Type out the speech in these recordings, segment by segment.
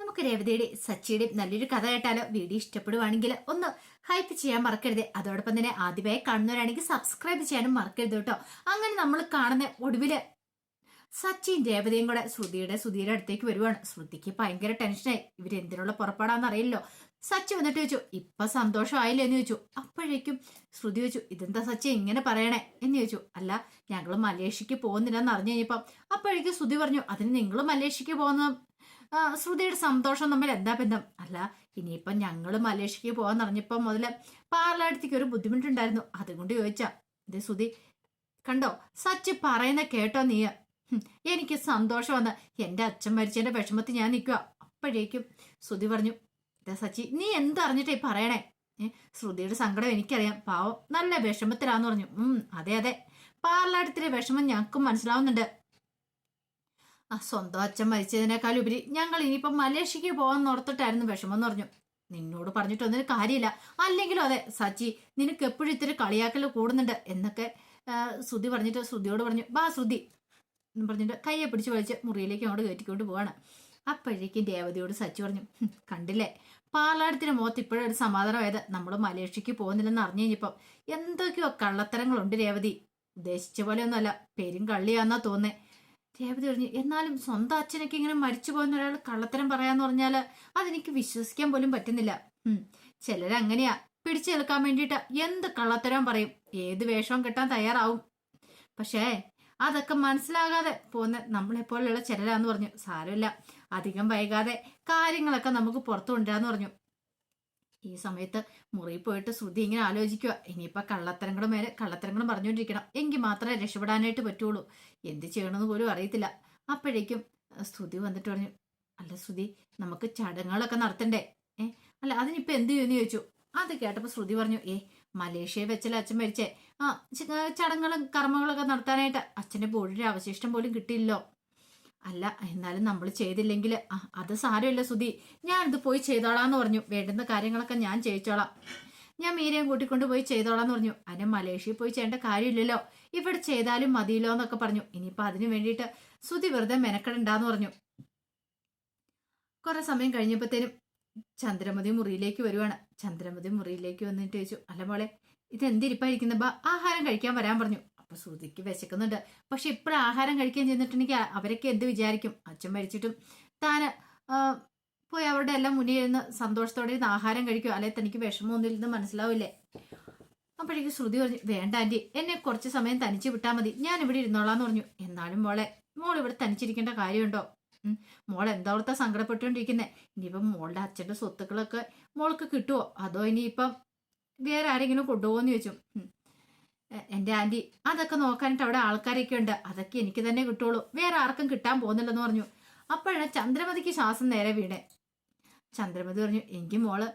നമുക്ക് രേവതിയുടെ സച്ചിയുടെയും നല്ലൊരു കഥ കേട്ടാലോ? വീഡിയോ ഇഷ്ടപ്പെടുവാണെങ്കിൽ ഒന്ന് ഹൈപ്പ് ചെയ്യാൻ മറക്കരുത്. അതോടൊപ്പം തന്നെ ആദ്യമായി കാണുന്നവരാണെങ്കിൽ സബ്സ്ക്രൈബ് ചെയ്യാനും മറക്കരുത് കേട്ടോ. അങ്ങനെ നമ്മൾ കാണുന്ന ഒടുവില് സച്ചിൻ രേവതിയും കൂടെ ശ്രുതിയുടെ അടുത്തേക്ക് വരുവാണ്. ശ്രുതിക്ക് ഭയങ്കര ടെൻഷനായി. ഇവരെന്തിനുള്ള പുറപ്പാടാന്ന് അറിയില്ലോ. സച്ചി വന്നിട്ട് ചോദിച്ചു, ഇപ്പൊ സന്തോഷമായില്ലേ എന്ന് ചോദിച്ചു. അപ്പോഴേക്കും ശ്രുതി ചോദിച്ചു, ഇതെന്താ സച്ചി ഇങ്ങനെ പറയണേ എന്ന് ചോദിച്ചു. അല്ല, ഞങ്ങൾ മലേഷ്യക്ക് പോകുന്നില്ലെന്ന് അറിഞ്ഞു കഴിഞ്ഞപ്പം. അപ്പോഴേക്കും ശ്രുതി പറഞ്ഞു, അതിന് നിങ്ങൾ മലേഷ്യക്ക് പോകുന്ന ശ്രുതിയുടെ സന്തോഷം തമ്മിൽ എന്താ ബന്ധം? അല്ല, ഇനിയിപ്പം ഞങ്ങൾ മലേഷ്യക്ക് പോകാന്ന് അറിഞ്ഞപ്പം മുതല് പാർലാടത്തേക്ക് ഒരു ബുദ്ധിമുട്ടുണ്ടായിരുന്നു, അതുകൊണ്ട് ചോദിച്ചാ. ഇത് ശ്രുതി കണ്ടോ, സച്ചി പറയുന്ന കേട്ടോ നീ? എനിക്ക് സന്തോഷം വന്ന് എന്റെ അച്ഛൻ മരിച്ചതിന്റെ വിഷമത്തിൽ ഞാൻ നിൽക്കുക. അപ്പോഴേക്കും ശ്രുതി പറഞ്ഞു, ഇതാ സച്ചി നീ എന്തറിഞ്ഞിട്ടേ പറയണേ? ശ്രുതിയുടെ സങ്കടം എനിക്കറിയാം, പാവം നല്ല വിഷമത്തിലാന്ന് പറഞ്ഞു. അതെ അതെ, പാർലാടത്തിലെ വിഷമം ഞങ്ങൾക്കും മനസ്സിലാവുന്നുണ്ട്. സ്വന്തം അച്ഛൻ മരിച്ചതിനേക്കാൾ ഉപരി ഞങ്ങൾ ഇനിയിപ്പം മലേഷ്യക്ക് പോകാൻ ഓർത്തിട്ടായിരുന്നു വിഷമം എന്ന് പറഞ്ഞു. നിന്നോട് പറഞ്ഞിട്ടൊന്നിനും കാര്യമില്ല. അല്ലെങ്കിലും അതെ സച്ചി, നിനക്ക് എപ്പോഴും ഇത്തിരി കളിയാക്കൽ കൂടുന്നുണ്ട് എന്നൊക്കെ ശ്രുതി പറഞ്ഞിട്ട് ശ്രുതിയോട് പറഞ്ഞു, ബാ ശ്രുതി എന്ന് പറഞ്ഞിട്ട് കയ്യെ പിടിച്ച് വലിച്ച് മുറിയിലേക്ക് അങ്ങോട്ട് കയറ്റിക്കൊണ്ട് പോവാണ്. അപ്പോഴേക്കും രേവതിയോട് സച്ചി പറഞ്ഞു, കണ്ടില്ലേ പാലാടത്തിന്റെ മുഖത്ത് ഇപ്പോഴൊരു സമാധാനമായത്. നമ്മൾ മലേഷ്യക്ക് പോകുന്നില്ലെന്ന് അറിഞ്ഞു കഴിഞ്ഞപ്പം എന്തൊക്കെയോ കള്ളത്തരങ്ങളുണ്ട് രേവതി. ഉദ്ദേശിച്ച പോലെ ഒന്നുമല്ല, പേരും കള്ളിയാന്നാ തോന്നേ. രേവതി പറഞ്ഞു, എന്നാലും സ്വന്തം അച്ഛനൊക്കെ ഇങ്ങനെ മരിച്ചു പോകുന്ന ഒരാൾ കള്ളത്തരം പറയാന്ന് പറഞ്ഞാല് അതെനിക്ക് വിശ്വസിക്കാൻ പോലും പറ്റുന്നില്ല. ചിലരങ്ങനെയാ, പിടിച്ചെടുക്കാൻ വേണ്ടിയിട്ട് എന്ത് കള്ളത്തരം പറയും, ഏത് വേഷവും കെട്ടാൻ തയ്യാറാവും. പക്ഷേ അതൊക്കെ മനസ്സിലാകാതെ പോകുന്ന നമ്മളെപ്പോലെയുള്ള ചിലരാന്ന് പറഞ്ഞു. സാരമില്ല, അധികം വൈകാതെ കാര്യങ്ങളൊക്കെ നമുക്ക് പുറത്തു കൊണ്ടുവരാന്ന് പറഞ്ഞു. ഈ സമയത്ത് മുറിയിൽ പോയിട്ട് ശ്രുതി ഇങ്ങനെ ആലോചിക്കുക, ഇനിയിപ്പോൾ കള്ളത്തരങ്ങളും പറഞ്ഞുകൊണ്ടിരിക്കണം, എങ്കിൽ മാത്രമേ രക്ഷപ്പെടാനായിട്ട് പറ്റുള്ളൂ. എന്ത് ചെയ്യണമെന്ന് പോലും അറിയത്തില്ല. അപ്പോഴേക്കും ശ്രുതി വന്നിട്ട് പറഞ്ഞു, അല്ല ശ്രുതി, നമുക്ക് ചടങ്ങുകളൊക്കെ നടത്തണ്ടേ? അല്ല അതിനിപ്പോൾ എന്ത് ചെയ്യുമെന്ന് ചോദിച്ചു. അത് കേട്ടപ്പോൾ ശ്രുതി പറഞ്ഞു, മലേഷ്യയിൽ വെച്ചല്ലേ അച്ഛൻ മരിച്ചേ, ചടങ്ങുകളും കർമ്മങ്ങളൊക്കെ നടത്താനായിട്ട് അച്ഛൻ്റെ ബോഡിയുടെ അവശിഷ്ടം പോലും കിട്ടിയില്ലോ. അല്ല എന്നാലും നമ്മൾ ചെയ്തില്ലെങ്കിൽ അത് സാരമില്ല ശ്രുതി, ഞാനിത് പോയി ചെയ്തോളാന്ന് പറഞ്ഞു. വേണ്ടുന്ന കാര്യങ്ങളൊക്കെ ഞാൻ ചെയ്യിച്ചോളാം, ഞാൻ മീരയും കൂട്ടിക്കൊണ്ട് പോയി ചെയ്തോളാന്ന് പറഞ്ഞു. അതിന് മലേഷ്യയിൽ പോയി ചെയ്യേണ്ട കാര്യമില്ലല്ലോ, ഇവിടെ ചെയ്താലും മതിയല്ലോ എന്നൊക്കെ പറഞ്ഞു. ഇനിയിപ്പോൾ അതിന് വേണ്ടിയിട്ട് ശ്രുതി വെറുതെ മെനക്കെടണ്ടാന്ന് പറഞ്ഞു. കുറെ സമയം കഴിഞ്ഞപ്പോഴത്തേനും ചന്ദ്രമതി മുറിയിലേക്ക് വരുവാണ്. ചന്ദ്രമതി മുറിയിലേക്ക് വന്നിട്ട് ചോദിച്ചു, അല്ല മോളെ ഇതെന്തിരിപ്പായിരിക്കുന്ന, ബാ ആഹാരം കഴിക്കാൻ വരാൻ പറഞ്ഞു. അപ്പൊ ശ്രുതിക്ക് വിശക്കുന്നുണ്ട്. പക്ഷെ ഇപ്പോഴും ആഹാരം കഴിക്കാൻ ചെന്നിട്ടുണ്ടെങ്കിൽ അവരൊക്കെ എന്ത് വിചാരിക്കും? അച്ഛൻ മരിച്ചിട്ടും താന് പോയി അവരുടെ എല്ലാം മുന്നിൽ ഇരുന്ന് സന്തോഷത്തോടെ ഇരുന്ന് ആഹാരം കഴിക്കും, അല്ലെ തനിക്ക് വിഷമമൊന്നുമില്ലെന്ന് മനസ്സിലാവില്ലേ? അപ്പോഴേക്കും ശ്രുതി പറഞ്ഞു, വേണ്ട ആന്റി, എന്നെ കുറച്ച് സമയം തനിച്ച് വിട്ടാൽ മതി, ഞാൻ ഇവിടെ ഇരുന്നോളാന്ന് പറഞ്ഞു. എന്നാലും മോൾ ഇവിടെ തനിച്ചിരിക്കേണ്ട കാര്യമുണ്ടോ? മോൾ എന്താ സങ്കടപ്പെട്ടുകൊണ്ടിരിക്കുന്നേ? ഇനിയിപ്പം മോളുടെ അച്ഛൻ്റെ സ്വത്തുക്കളൊക്കെ മോൾക്ക് കിട്ടുമോ, അതോ ഇനിയിപ്പം വേറെ ആരെങ്കിലും കൊണ്ടുപോകുമെന്ന് ചോദിച്ചു. എൻ്റെ ആന്റി, അതൊക്കെ നോക്കാനായിട്ട് അവിടെ ആൾക്കാരൊക്കെ ഉണ്ട്, അതൊക്കെ എനിക്ക് തന്നെ കിട്ടുള്ളൂ, വേറെ ആർക്കും കിട്ടാൻ പോകുന്നില്ലെന്ന് പറഞ്ഞു. അപ്പോഴാണ് ചന്ദ്രമതിക്ക് ശ്വാസം നേരെ വീണേ. ചന്ദ്രമതി പറഞ്ഞു, എങ്കിൽ മോള്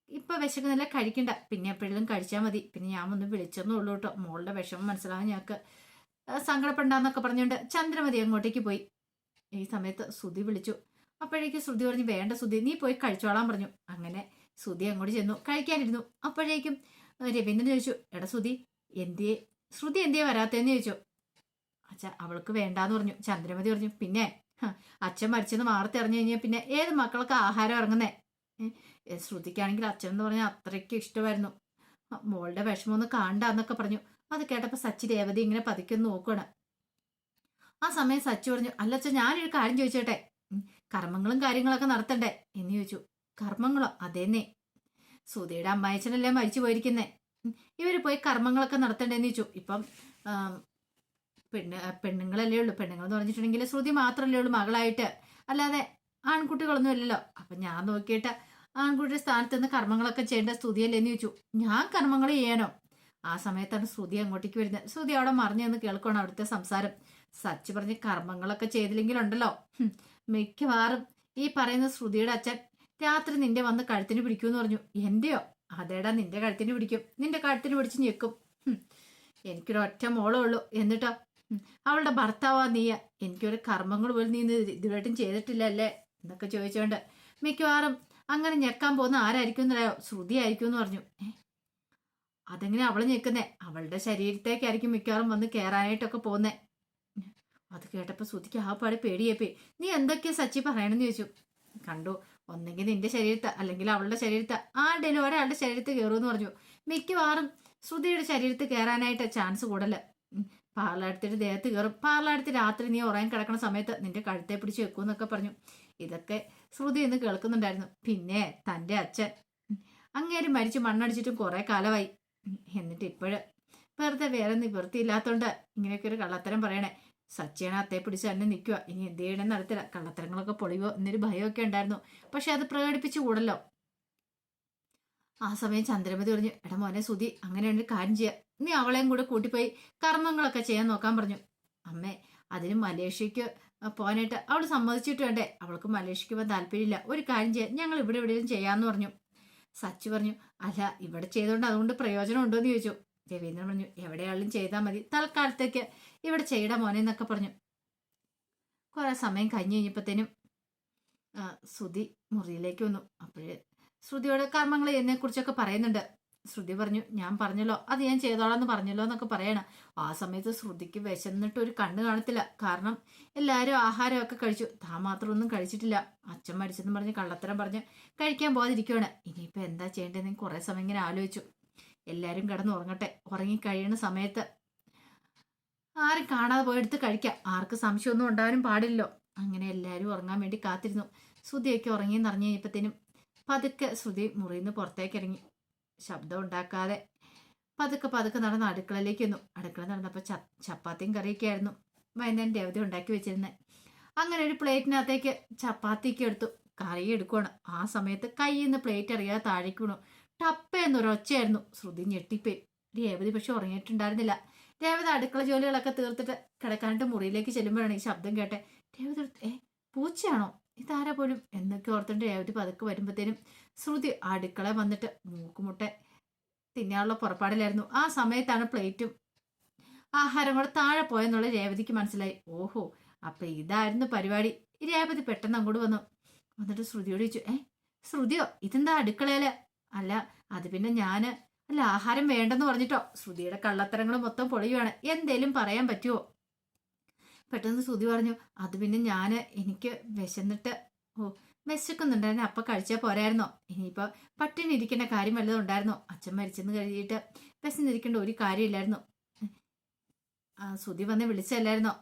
ഇപ്പൊ വിശക്കുന്നില്ല, കഴിക്കണ്ട, പിന്നെ എപ്പോഴെങ്കിലും കഴിച്ചാൽ മതി, പിന്നെ ഞാൻ ഒന്ന് വിളിച്ചെന്നേ ഉള്ളൂ കേട്ടോ, മോളുടെ വിഷമം മനസ്സിലാവാൻ ഞങ്ങൾക്ക് സങ്കടപ്പെടാന്നൊക്കെ പറഞ്ഞുകൊണ്ട് ചന്ദ്രമതി അങ്ങോട്ടേക്ക് പോയി. ഈ സമയത്ത് ശ്രുതി വിളിച്ചു. അപ്പോഴേക്ക് ശ്രുതി പറഞ്ഞു, വേണ്ട ശ്രുതി, നീ പോയി കഴിച്ചോളാൻ പറഞ്ഞു. അങ്ങനെ ശ്രുതി അങ്ങോട്ട് ചെന്നു കഴിക്കാനിരുന്നു. അപ്പോഴേക്കും രവീന്ദ്രൻ ചോദിച്ചു, എടാ ശ്രുതി എന്തിയെ വരാത്തേന്ന് ചോദിച്ചു. അച്ഛാ അവൾക്ക് വേണ്ടാന്ന് പറഞ്ഞു. ചന്ദ്രമതി പറഞ്ഞു, പിന്നെ അച്ഛൻ മരിച്ചെന്ന് വാർത്ത അറിഞ്ഞു കഴിഞ്ഞാൽ പിന്നെ ഏത് മക്കൾക്ക് ആഹാരം ഇറങ്ങുന്നേ? ശ്രുതിക്കാണെങ്കിൽ അച്ഛൻ എന്ന് പറഞ്ഞാൽ അത്രയ്ക്ക് ഇഷ്ടമായിരുന്നു, മോളുടെ വിഷമമൊന്നും കാണണ്ടെന്നൊക്കെ പറഞ്ഞു. അത് കേട്ടപ്പോൾ സച്ചി രേവതി ഇങ്ങനെ പതുക്കൊന്ന് നോക്കുകയാണ്. ആ സമയം സച്ചി പറഞ്ഞു, അല്ലച്ഛ ഞാനൊരു കാര്യം ചോദിച്ചോട്ടെ, കർമ്മങ്ങളും കാര്യങ്ങളൊക്കെ നടത്തണ്ടേ എന്ന് ചോദിച്ചു. കർമ്മങ്ങളോ? അതേന്നേ, സുധിയുടെ അമ്മായച്ചനല്ലേ മരിച്ചു പോയിരിക്കുന്നേ, ഇവര് പോയി കർമ്മങ്ങളൊക്കെ നടത്തണ്ടേന്ന് ചോദിച്ചു. ഇപ്പം പെണ്ണുങ്ങളല്ലേ ഉള്ളൂ, പെണ്ണുങ്ങൾ എന്ന് പറഞ്ഞിട്ടുണ്ടെങ്കിൽ ശ്രുതി മാത്രമല്ലേ ഉള്ളൂ മകളായിട്ട്, അല്ലാതെ ആൺകുട്ടികളൊന്നും ഇല്ലല്ലോ. അപ്പൊ ഞാൻ നോക്കിയിട്ട് ആൺകുട്ടിയുടെ സ്ഥാനത്ത് നിന്ന് കർമ്മങ്ങളൊക്കെ ചെയ്യേണ്ട സ്തുതിയല്ലേ എന്ന് ചോദിച്ചു. ഞാൻ കർമ്മങ്ങൾ ചെയ്യാനോ? ആ സമയത്താണ് ശ്രുതി അങ്ങോട്ടേക്ക് വരുന്നത്. ശ്രുതി അവിടെ മറിഞ്ഞെന്ന് കേൾക്കണം അവിടുത്തെ സംസാരം. സച്ചി പറഞ്ഞ്, കർമ്മങ്ങളൊക്കെ ചെയ്തില്ലെങ്കിലുണ്ടല്ലോ മിക്കവാറും ഈ പറയുന്ന ശ്രുതിയുടെ അച്ഛൻ രാത്രി നിന്റെ വന്ന് കഴുത്തിന് പിടിക്കുമെന്ന് പറഞ്ഞു. എന്റെയോ? അതേടാ, നിന്റെ കഴുത്തിന് പിടിക്കും, നിന്റെ കഴുത്തിന് പിടിച്ച് ഞെക്കും. എനിക്കൊരു ഒറ്റ മോളേ ഉള്ളൂ, എന്നിട്ടോ അവളുടെ ഭർത്താവാ നീ, എനിക്കൊരു കർമ്മങ്ങൾ പോലും നീ ഇതുവരെയായിട്ടും ചെയ്തിട്ടില്ലല്ലേ എന്നൊക്കെ ചോദിച്ചോണ്ട് മിക്കവാറും അങ്ങനെ ഞെക്കാൻ പോകുന്ന ആരായിരിക്കും എന്നറിയോ? ശ്രുതി ആയിരിക്കും എന്ന് പറഞ്ഞു. അതെങ്ങനെ അവള് ഞെക്കുന്നേ? അവളുടെ ശരീരത്തേക്കായിരിക്കും മിക്കവാറും വന്ന് കയറാനായിട്ടൊക്കെ പോകുന്നേ. അത് കേട്ടപ്പോ ശ്രുതിക്ക് ആ പാടെ പേടിയേപ്പേ. നീ എന്തൊക്കെയാ സച്ചി പറയണെന്ന് ചോദിച്ചു. കണ്ടു. ഒന്നെങ്കിൽ നിന്റെ ശരീരത്ത് അല്ലെങ്കിൽ അവളുടെ ശരീരത്ത് ആരുടെയും ഒരാളുടെ ശരീരത്ത് കയറുമെന്ന് പറഞ്ഞു. മിക്കവാറും ശ്രുതിയുടെ ശരീരത്ത് കയറാനായിട്ട് ചാൻസ് കൂടുതൽ. പാർലാടത്തിയുടെ ദേഹത്ത് കയറും. പാർലാടത്തി രാത്രി നീ ഉറങ്ങി കിടക്കുന്ന സമയത്ത് നിന്റെ കഴുത്തെ പിടിച്ച് വെക്കൂന്നൊക്കെ പറഞ്ഞു. ഇതൊക്കെ ശ്രുതി എന്ന് കേൾക്കുന്നുണ്ടായിരുന്നു. പിന്നെ തൻ്റെ അച്ഛൻ അങ്ങേര് മരിച്ച് മണ്ണടിച്ചിട്ടും കുറെ കാലമായി. എന്നിട്ട് ഇപ്പോഴ് വെറുതെ വേറെ നിവൃത്തിയില്ലാത്തോണ്ട് ഇങ്ങനെയൊക്കെ ഒരു കള്ളത്തരം പറയണേ. സച്ചിയാണ് അത്തേ പിടിച്ച് തന്നെ നിൽക്കുക. ഇനി എന്ത് ചെയ്യണമെന്ന് അറിയത്തില്ല. കള്ളത്തരങ്ങളൊക്കെ പൊളിവോ എന്നൊരു ഭയമൊക്കെ ഉണ്ടായിരുന്നു. പക്ഷെ അത് പ്രകടിപ്പിച്ചു കൂടല്ലോ. ആ സമയം ചന്ദ്രമതി പറഞ്ഞു, എടാ മോനെ സുധി, അങ്ങനെയൊരു കാര്യം ചെയ്യാം, നീ അവളെയും കൂടെ കൂട്ടിപ്പോയി കർമ്മങ്ങളൊക്കെ ചെയ്യാൻ നോക്കാൻ പറഞ്ഞു. അമ്മേ, അതിന് മലേഷ്യക്ക് പോകാനായിട്ട് അവൾ സമ്മതിച്ചിട്ട് വേണ്ടേ? അവൾക്ക് മലേഷ്യക്ക് പോകാൻ താല്പര്യമില്ല. ഒരു കാര്യം ചെയ്യാം, ഞങ്ങൾ ഇവിടെ എവിടെയും ചെയ്യാമെന്ന് പറഞ്ഞു. സച്ചി പറഞ്ഞു, അല്ല ഇവിടെ ചെയ്തോണ്ട് അതുകൊണ്ട് പ്രയോജനം ഉണ്ടോ എന്ന് ചോദിച്ചു. രവീന്ദ്രൻ പറഞ്ഞു, എവിടെയാളും ചെയ്താൽ മതി, തൽക്കാലത്തേക്ക് ഇവിടെ ചെയ്യടാ മോനെ എന്നൊക്കെ പറഞ്ഞു. കുറെ സമയം കഴിഞ്ഞ് കഴിഞ്ഞപ്പോഴത്തേനും ശ്രുതി മുറിയിലേക്ക് വന്നു. അപ്പോഴേ ശ്രുതിയോട് കർമ്മങ്ങൾ എന്നെ കുറിച്ചൊക്കെ പറയുന്നുണ്ട്. ശ്രുതി പറഞ്ഞു, ഞാൻ പറഞ്ഞല്ലോ, അത് ഞാൻ ചെയ്തോളാന്ന് പറഞ്ഞല്ലോ എന്നൊക്കെ പറയണം. ആ സമയത്ത് ശ്രുതിക്ക് വിശന്നിട്ട് ഒരു കണ്ണ് കാണത്തില്ല. കാരണം എല്ലാവരും ആഹാരമൊക്കെ കഴിച്ചു, താൻ മാത്രം ഒന്നും കഴിച്ചിട്ടില്ല. അച്ഛൻ മരിച്ചെന്ന് പറഞ്ഞ് കള്ളത്തരം പറഞ്ഞ് കഴിക്കാൻ പോകാതിരിക്കുവാണ്. ഇനിയിപ്പോൾ എന്താ ചെയ്യേണ്ടതെന്ന് കുറേ സമയം ഇങ്ങനെ ആലോചിച്ചു. എല്ലാവരും കിടന്ന് ഉറങ്ങട്ടെ, ഉറങ്ങി കഴിയുന്ന സമയത്ത് ആരും കാണാതെ പോയെടുത്ത് കഴിക്കാം, ആർക്ക് സംശയമൊന്നും ഉണ്ടാവാനും പാടില്ലല്ലോ. അങ്ങനെ എല്ലാവരും ഉറങ്ങാൻ വേണ്ടി കാത്തിരുന്നു. ശ്രുതിയൊക്കെ ഉറങ്ങിയെന്ന് അറിഞ്ഞു കഴിഞ്ഞപ്പോഴത്തേനും പതുക്കെ ശ്രുതി മുറിയിൽ നിന്ന് പുറത്തേക്ക് ഇറങ്ങി. ശബ്ദം ഉണ്ടാക്കാതെ പതുക്കെ പതുക്കെ നടന്ന് അടുക്കളയിലേക്ക് വന്നു. അടുക്കള നടന്നപ്പോൾ ചപ്പാത്തിയും കറിയൊക്കെ ആയിരുന്നു വൈകുന്നേരം രവതി ഉണ്ടാക്കി വെച്ചിരുന്നത്. അങ്ങനെ ഒരു പ്ലേറ്റിനകത്തേക്ക് ചപ്പാത്തിക്ക് എടുത്തു, കറി എടുക്കുവാണ്. ആ സമയത്ത് കയ്യിൽ നിന്ന് പ്ലേറ്റ് അറിയാതെ താഴേക്ക് വീണു. ടപ്പ എന്നൊരൊച്ചയായിരുന്നു. ശ്രുതി ഞെട്ടിപ്പോയി. രേവതി പക്ഷെ ഉറങ്ങിയിട്ടുണ്ടായിരുന്നില്ല. രേവതി അടുക്കള ജോലികളൊക്കെ തീർത്തിട്ട് കിടക്കാനായിട്ട് മുറിയിലേക്ക് ചെല്ലുമ്പോഴാണ് ഈ ശബ്ദം കേട്ടെ. രേവതി പൂച്ചയാണോ ഇതാരാ പോലും എന്നൊക്കെ ഓർത്തിട്ട് രേവതി പതുക്കെ വരുമ്പോഴത്തേനും ശ്രുതി അടുക്കള വന്നിട്ട് മൂക്കുമുട്ട തിന്നാനുള്ള പുറപ്പാടിലായിരുന്നു. ആ സമയത്താണ് പ്ലേറ്റും ആഹാരം കൂടെ താഴെ പോയെന്നുള്ള രേവതിക്ക് മനസ്സിലായി. ഓഹോ, അപ്പൊ ഇതായിരുന്നു പരിപാടി. രേവതി പെട്ടെന്ന് അങ്ങോട്ട് വന്നിട്ട് ശ്രുതിയോട് ചോദിച്ചു, ശ്രുതിയോ ഇതെന്താ അടുക്കളയില്? അല്ല അത് പിന്നെ ഞാന് അല്ല ആഹാരം വേണ്ടെന്ന് പറഞ്ഞിട്ടോ. ശ്രുതിയുടെ കള്ളത്തരങ്ങൾ മൊത്തം പൊളിയുവാണ്, എന്തേലും പറയാൻ പറ്റുമോ? പെട്ടെന്ന് ശ്രുതി പറഞ്ഞു, അത് പിന്നെ എനിക്ക് വിശന്നിട്ട് വിശക്കുന്നുണ്ടായിരുന്നു, അപ്പൊ കഴിച്ചാൽ പോരായിരുന്നോ? ഇനിയിപ്പോ പട്ടിണി ഇരിക്കേണ്ട കാര്യം വല്ലതും ഉണ്ടായിരുന്നോ? അച്ഛൻ മരിച്ചെന്ന് കഴിഞ്ഞിട്ട് വിശന്നിരിക്കേണ്ട ഒരു കാര്യമില്ലായിരുന്നു. ശ്രുതി വന്ന് വിളിച്ചല്ലായിരുന്നോ?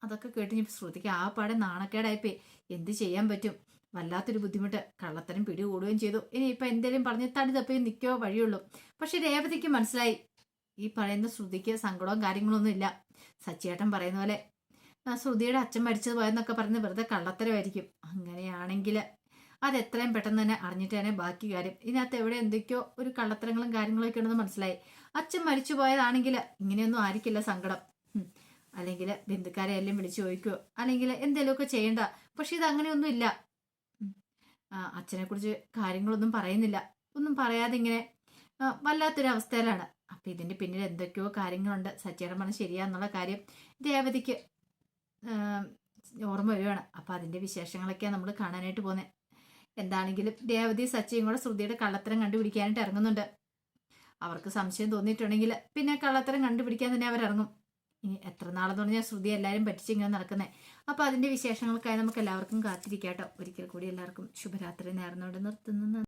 അതൊക്കെ കേട്ട് ശ്രുതിക്ക് ആ പാടെ നാണക്കേടായിപ്പോയി. എന്ത് ചെയ്യാൻ പറ്റും? വല്ലാത്തൊരു ബുദ്ധിമുട്ട്. കള്ളത്തരം പിടികൂടുകയും ചെയ്തു. ഇനിയിപ്പൊ എന്തേലും പറഞ്ഞ് തടി തപ്പി നിൽക്കോ വഴിയുള്ളൂ. പക്ഷെ രേവതിക്ക് മനസ്സിലായി, ഈ പറയുന്ന ശ്രുതിക്ക് സങ്കടവും കാര്യങ്ങളൊന്നും ഇല്ല. സച്ചിയേട്ടൻ പറയുന്ന പോലെ ശ്രുതിയുടെ അച്ഛൻ മരിച്ചത് പോയെന്നൊക്കെ പറഞ്ഞ് വെറുതെ കള്ളത്തരമായിരിക്കും. അങ്ങനെയാണെങ്കിൽ അത് എത്രയും പെട്ടെന്ന് തന്നെ അറിഞ്ഞിട്ട് തന്നെ ബാക്കി കാര്യം. ഇതിനകത്ത് എവിടെ എന്തൊക്കെയോ ഒരു കള്ളത്തരങ്ങളും കാര്യങ്ങളൊക്കെ ഉണ്ടെന്ന് മനസ്സിലായി. അച്ഛൻ മരിച്ചു പോയതാണെങ്കിൽ ഇങ്ങനെയൊന്നും ആയിരിക്കില്ല സങ്കടം. അല്ലെങ്കിൽ ബന്ധുക്കാരെ എല്ലാം വിളിച്ചു ചോദിക്കുവോ അല്ലെങ്കിൽ എന്തെങ്കിലുമൊക്കെ ചെയ്യണ്ട. പക്ഷെ ഇത് അങ്ങനെയൊന്നും ഇല്ല. അച്ഛനെ കുറിച്ച് കാര്യങ്ങളൊന്നും പറയുന്നില്ല. ഒന്നും പറയാതെ ഇങ്ങനെ വല്ലാത്തൊരു അവസ്ഥയിലാണ്. അപ്പൊ ഇതിന്റെ പിന്നിൽ എന്തൊക്കെയോ കാര്യങ്ങളുണ്ട്. സച്ചിയേട്ടൻ പറഞ്ഞ ശരിയാന്നുള്ള കാര്യം രേവതിക്ക് ഓർമ്മ വരികയാണ്. അപ്പൊ അതിന്റെ വിശേഷങ്ങളൊക്കെയാണ് നമ്മൾ കാണാനായിട്ട് പോകുന്നത്. എന്താണെങ്കിലും രേവതി സച്ചിയും കൂടെ ശ്രുതിയുടെ കള്ളത്തരം കണ്ടുപിടിക്കാനായിട്ട് ഇറങ്ങുന്നുണ്ട്. അവർക്ക് സംശയം തോന്നിയിട്ടുണ്ടെങ്കിൽ പിന്നെ കള്ളത്തരം കണ്ടുപിടിക്കാൻ തന്നെ അവരിറങ്ങും. ഇനി എത്ര നാളെന്ന് പറഞ്ഞാൽ ശ്രുതി എല്ലാവരും പറ്റിച്ച് ഇങ്ങനെ നടക്കുന്നത്. അപ്പൊ അതിന്റെ വിശേഷങ്ങൾക്കായി നമുക്ക് എല്ലാവർക്കും കാത്തിരിക്കാട്ടോ. ഒരിക്കൽ കൂടി എല്ലാവർക്കും ശുഭരാത്രി നേർന്നുകൊണ്ട് നിർത്തുന്നു.